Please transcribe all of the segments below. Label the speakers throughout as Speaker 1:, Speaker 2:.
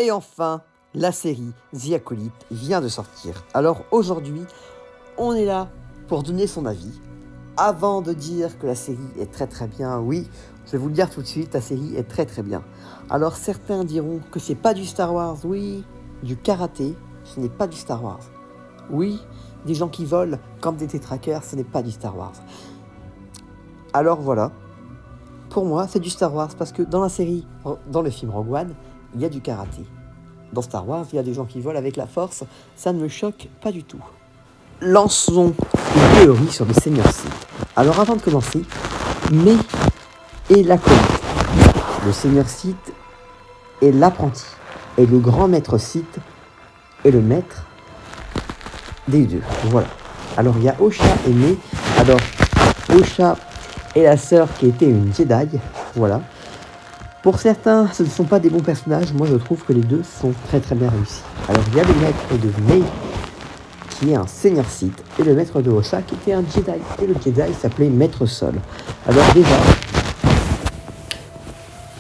Speaker 1: Et enfin, la série The Acolyte vient de sortir. Alors aujourd'hui, on est là pour donner son avis. Avant de dire que la série est très très bien, oui, je vais vous le dire tout de suite, la série est très très bien. Alors certains diront que c'est pas du Star Wars, oui, du karaté, ce n'est pas du Star Wars. Oui, des gens qui volent comme des tétraqueurs, ce n'est pas du Star Wars. Alors voilà, pour moi c'est du Star Wars parce que dans la série, dans le film Rogue One, il y a du karaté. Dans Star Wars, il y a des gens qui volent avec la force, ça ne me choque pas du tout. Lançons une théorie sur le Seigneur Sith. Alors avant de commencer, May est l'acolyte. Le Seigneur Sith est l'apprenti. Et le grand maître Sith est le maître des deux. Voilà. Alors il y a Osha et May. Alors Osha est la sœur qui était une Jedi. Voilà. Pour certains, ce ne sont pas des bons personnages. Moi, je trouve que les deux sont très très bien réussis. Alors, il y a le maître de May, qui est un Seigneur Sith, et le maître de Osha, qui était un Jedi. Et le Jedi s'appelait Maître Sol. Alors déjà,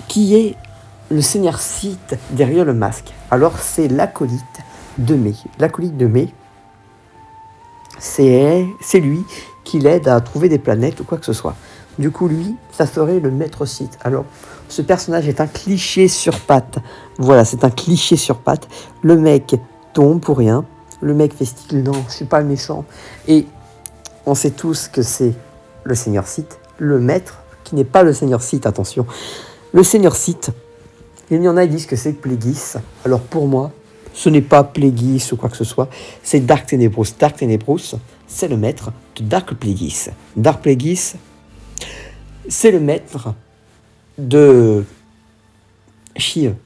Speaker 1: qui est le Seigneur Sith derrière le masque? Alors, c'est l'acolyte de May. L'acolyte de May, c'est lui qui l'aide à trouver des planètes ou quoi que ce soit. Du coup, lui, ça serait le Maître Sith. Alors, ce personnage est un cliché sur pattes. Voilà, c'est un cliché sur pattes. Le mec tombe pour rien. Le mec fait style, non, je suis pas le méchant. Et on sait tous que c'est le Seigneur Sith, le Maître, qui n'est pas le Seigneur Sith, attention. Le Seigneur Sith, il y en a qui disent que c'est Plagueis. Alors pour moi, ce n'est pas Plagueis ou quoi que ce soit. C'est Dark Tenebrous. Dark Tenebrous, c'est le maître de Dark Plagueis. Dark Plagueis, c'est le maître de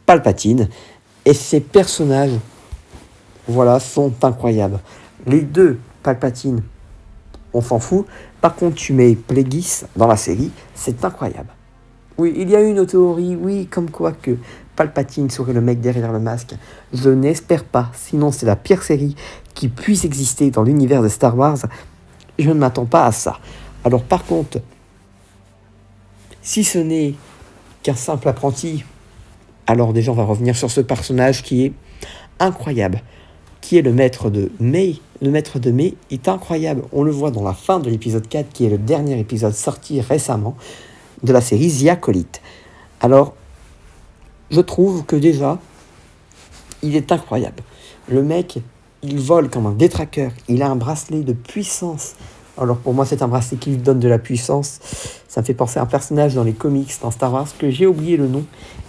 Speaker 1: Palpatine. Et ces personnages, voilà, sont incroyables. Les deux Palpatine, on s'en fout. Par contre, tu mets Plagueis dans la série, c'est incroyable. Oui, il y a une théorie, oui, comme quoi que Palpatine serait le mec derrière le masque. Je n'espère pas, sinon c'est la pire série qui puisse exister dans l'univers de Star Wars. Je ne m'attends pas à ça. Alors par contre, si ce n'est qu'un simple apprenti, alors déjà on va revenir sur ce personnage qui est incroyable, qui est le maître de May. Le maître de May est incroyable. On le voit dans la fin de l'épisode 4, qui est le dernier épisode sorti récemment de la série The Acolyte. Alors, je trouve que déjà, il est incroyable. Le mec, il vole comme un détraqueur. Il a un bracelet de puissance. Alors pour moi, c'est un bracelet qui lui donne de la puissance. Ça me fait penser à un personnage dans les comics, dans Star Wars, que j'ai oublié le nom.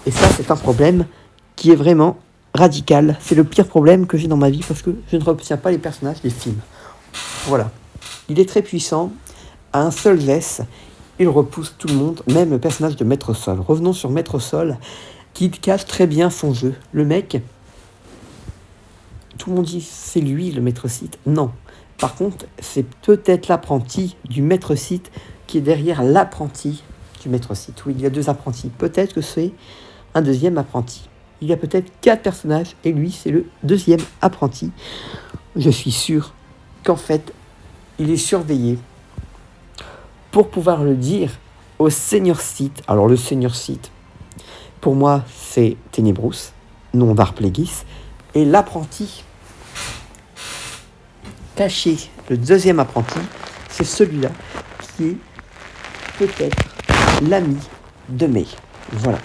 Speaker 1: Et ça, c'est un problème qui est vraiment radical. C'est le pire problème que j'ai dans ma vie parce que je ne retiens pas les personnages des films. Voilà. Il est très puissant. À un seul geste, il repousse tout le monde, même le personnage de Maître Sol. Revenons sur Maître Sol, qui cache très bien son jeu. Le mec, tout le monde dit c'est lui le Maître Sith. Non. Par contre, c'est peut-être l'apprenti du Maître Sith qui est derrière l'apprenti du Maître Sith. Oui, il y a deux apprentis. Peut-être que c'est un deuxième apprenti. Il y a peut-être 4 personnages et lui, c'est le deuxième apprenti. Je suis sûr qu'en fait, il est surveillé pour pouvoir le dire au Seigneur Sith. Alors le Seigneur Sith, pour moi, c'est Tenebrous, non Dark Plagueis, et l'apprenti caché, le deuxième apprenti, c'est celui-là qui est peut-être l'ami de May. Voilà.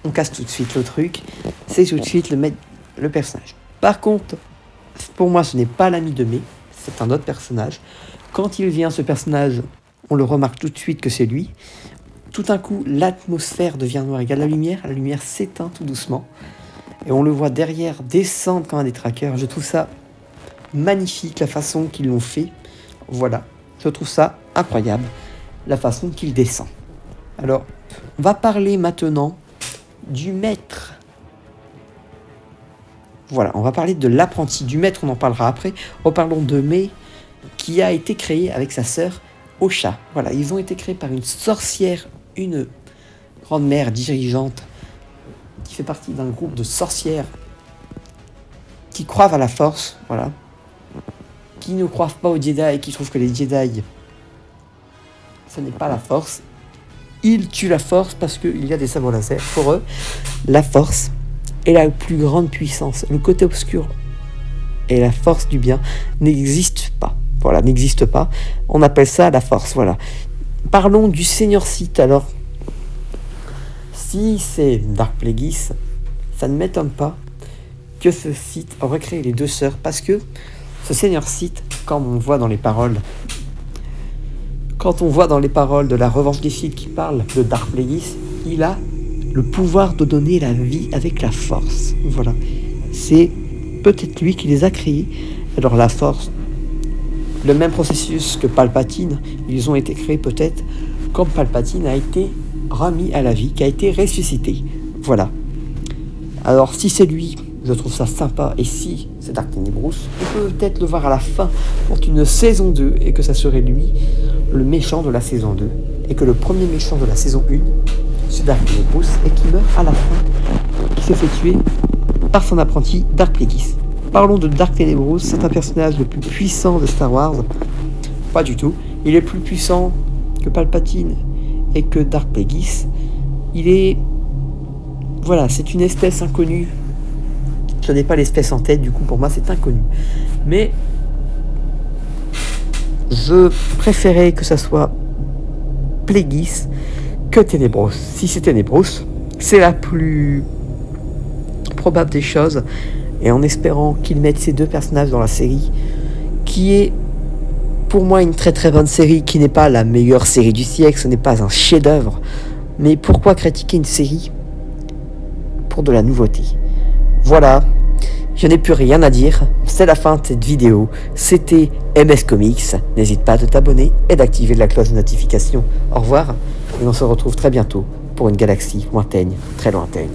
Speaker 1: On casse tout de suite le truc, c'est tout de suite le personnage. Par contre, pour moi, ce n'est pas l'ami de May, c'est un autre personnage. Quand il vient, ce personnage, on le remarque tout de suite que c'est lui. Tout d'un coup, l'atmosphère devient noire. Il y a la lumière s'éteint tout doucement. Et on le voit derrière descendre comme un détraqueur. Je trouve ça magnifique, la façon qu'ils l'ont fait. Voilà, je trouve ça incroyable, la façon qu'il descend. Alors, on va parler maintenant du maître. Voilà, on va parler de l'apprenti. Du maître, on en parlera après. Reparlons de May, qui a été créé avec sa sœur Osha. Voilà, ils ont été créés par une sorcière, une grande mère dirigeante, qui fait partie d'un groupe de sorcières qui croient à la force, voilà, qui ne croient pas aux Jedi et qui trouvent que les Jedi, ce n'est pas la force. Ils tuent la force parce qu'il y a des sabres laser. Pour eux, la force est la plus grande puissance. Le côté obscur et la force du bien n'existent pas. Voilà, n'existe pas. On appelle ça la force, voilà. Parlons du Seigneur Sith, alors. Si c'est Dark Plagueis, ça ne m'étonne pas que ce Sith aurait créé les deux sœurs, parce que ce Seigneur Sith, quand on voit dans les paroles de la Revanche des Sith qui parle de Dark Plagueis, il a le pouvoir de donner la vie avec la force. Voilà. C'est peut-être lui qui les a créés. Alors la force, le même processus que Palpatine, ils ont été créés peut-être comme Palpatine a été remis à la vie, qui a été ressuscité. Voilà. Alors si c'est lui, je trouve ça sympa, et si c'est Dark Tenebrous, on peut peut-être le voir à la fin pour une saison 2, et que ça serait lui le méchant de la saison 2, et que le premier méchant de la saison 1, c'est Dark Tenebrous, et qui meurt à la fin, qui se fait tuer par son apprenti Dark Plagueis. Parlons de Dark Tenebrous, c'est un personnage le plus puissant de Star Wars. Pas du tout. Il est plus puissant que Palpatine et que Dark Plagueis. Il est... Voilà, c'est une espèce inconnue. Je n'ai pas l'espèce en tête, du coup pour moi c'est inconnu. Mais je préférais que ça soit Plagueis que Tenebrous. Si c'est Tenebrous, c'est la plus probable des choses. Et en espérant qu'ils mettent ces deux personnages dans la série, qui est pour moi une très très bonne série, qui n'est pas la meilleure série du siècle, ce n'est pas un chef-d'œuvre. Mais pourquoi critiquer une série pour de la nouveauté? Voilà, je n'ai plus rien à dire, c'est la fin de cette vidéo. C'était MS Comics, n'hésite pas à t'abonner et d'activer la cloche de notification. Au revoir, et on se retrouve très bientôt pour une galaxie lointaine, très lointaine.